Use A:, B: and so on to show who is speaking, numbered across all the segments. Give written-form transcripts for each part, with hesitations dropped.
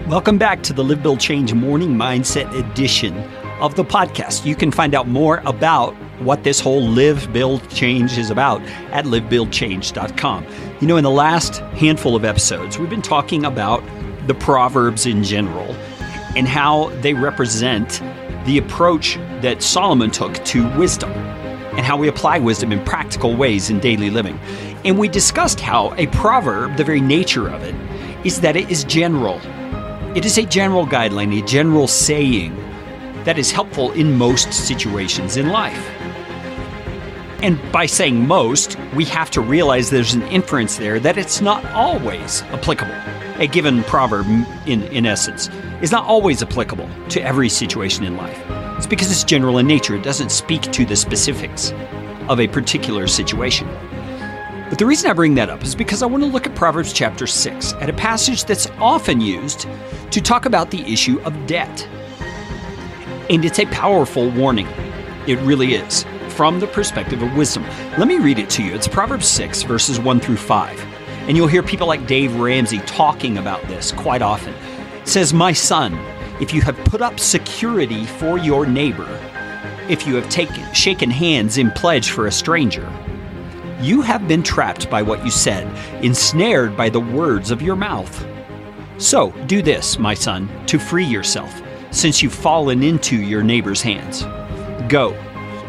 A: Welcome back to the Live, Build, Change Morning Mindset edition of the podcast. You can find out more about what this whole Live, Build, Change is about at livebuildchange.com. You know, in the last handful of episodes, we've been talking about the Proverbs in general and how they represent the approach that Solomon took to wisdom and how we apply wisdom in practical ways in daily living. And we discussed how a proverb, the very nature of it, is that it is general. It is a general guideline, a general saying that is helpful in most situations in life. And by saying most, we have to realize there's an inference there that it's not always applicable. A given proverb, in essence, is not always applicable to every situation in life. It's because it's general in nature. It doesn't speak to the specifics of a particular situation. But the reason I bring that up is because I want to look at Proverbs chapter 6, at a passage that's often used to talk about the issue of debt. And it's a powerful warning. It really is, from the perspective of wisdom. Let me read it to you. It's Proverbs 6, verses 1 through 5. And you'll hear people like Dave Ramsey talking about this quite often. It says, "My son, if you have put up security for your neighbor, if you have shaken hands in pledge for a stranger, you have been trapped by what you said, ensnared by the words of your mouth. So do this, my son, to free yourself, since you've fallen into your neighbor's hands. Go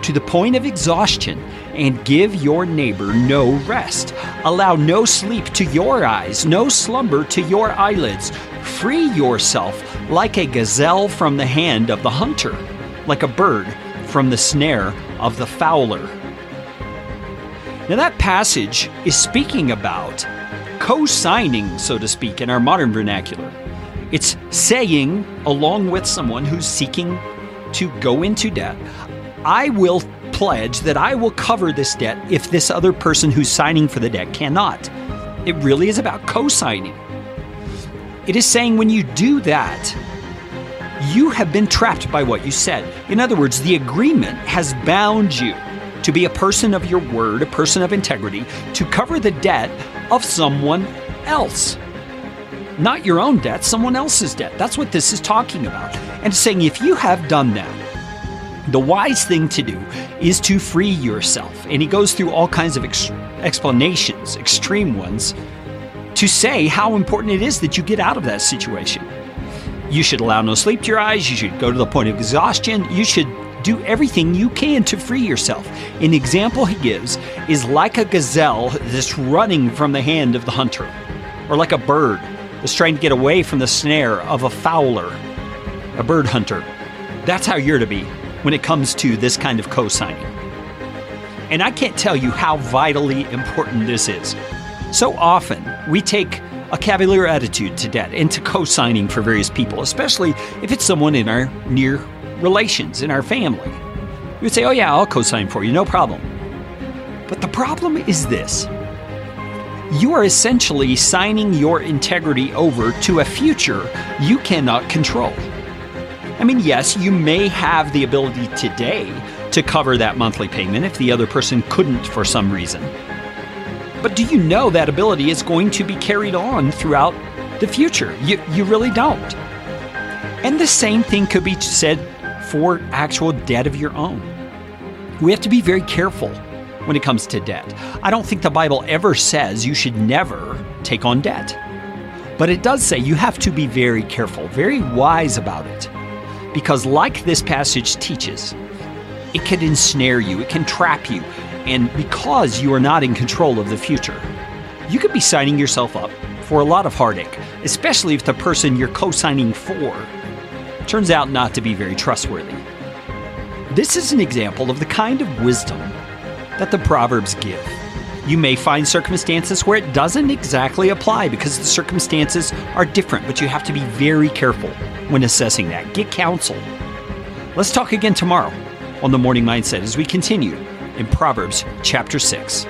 A: to the point of exhaustion and give your neighbor no rest. Allow no sleep to your eyes, no slumber to your eyelids. Free yourself like a gazelle from the hand of the hunter, like a bird from the snare of the fowler." Now that passage is speaking about co-signing, so to speak, in our modern vernacular. It's saying, along with someone who's seeking to go into debt, I will pledge that I will cover this debt if this other person who's signing for the debt cannot. It really is about co-signing. It is saying when you do that, you have been trapped by what you said. In other words, the agreement has bound you to be a person of your word, a person of integrity, to cover the debt of someone else. Not your own debt, someone else's debt. That's what this is talking about. And it's saying if you have done that, the wise thing to do is to free yourself. And he goes through all kinds of explanations, extreme ones, to say how important it is that you get out of that situation. You should allow no sleep to your eyes. You should go to the point of exhaustion. You should do everything you can to free yourself. An example he gives is like a gazelle that's running from the hand of the hunter, or like a bird that's trying to get away from the snare of a fowler, a bird hunter. That's how you're to be when it comes to this kind of co-signing. And I can't tell you how vitally important this is. So often we take a cavalier attitude to debt and to co-signing for various people, especially if it's someone in our near relations, in our family. We would say, oh yeah, I'll co-sign for you, no problem. But the problem is this. You are essentially signing your integrity over to a future you cannot control. I mean, yes, you may have the ability today to cover that monthly payment if the other person couldn't for some reason. But do you know that ability is going to be carried on throughout the future? You really don't. And the same thing could be said for actual debt of your own. We have to be very careful when it comes to debt. I don't think the Bible ever says you should never take on debt. But it does say you have to be very careful, very wise about it. Because like this passage teaches, it can ensnare you, it can trap you. And because you are not in control of the future, you could be signing yourself up for a lot of heartache, especially if the person you're co-signing for turns out not to be very trustworthy. This is an example of the kind of wisdom that the Proverbs give. You may find circumstances where it doesn't exactly apply because the circumstances are different, but you have to be very careful when assessing that. Get counsel. Let's talk again tomorrow on the Morning Mindset as we continue in Proverbs chapter 6.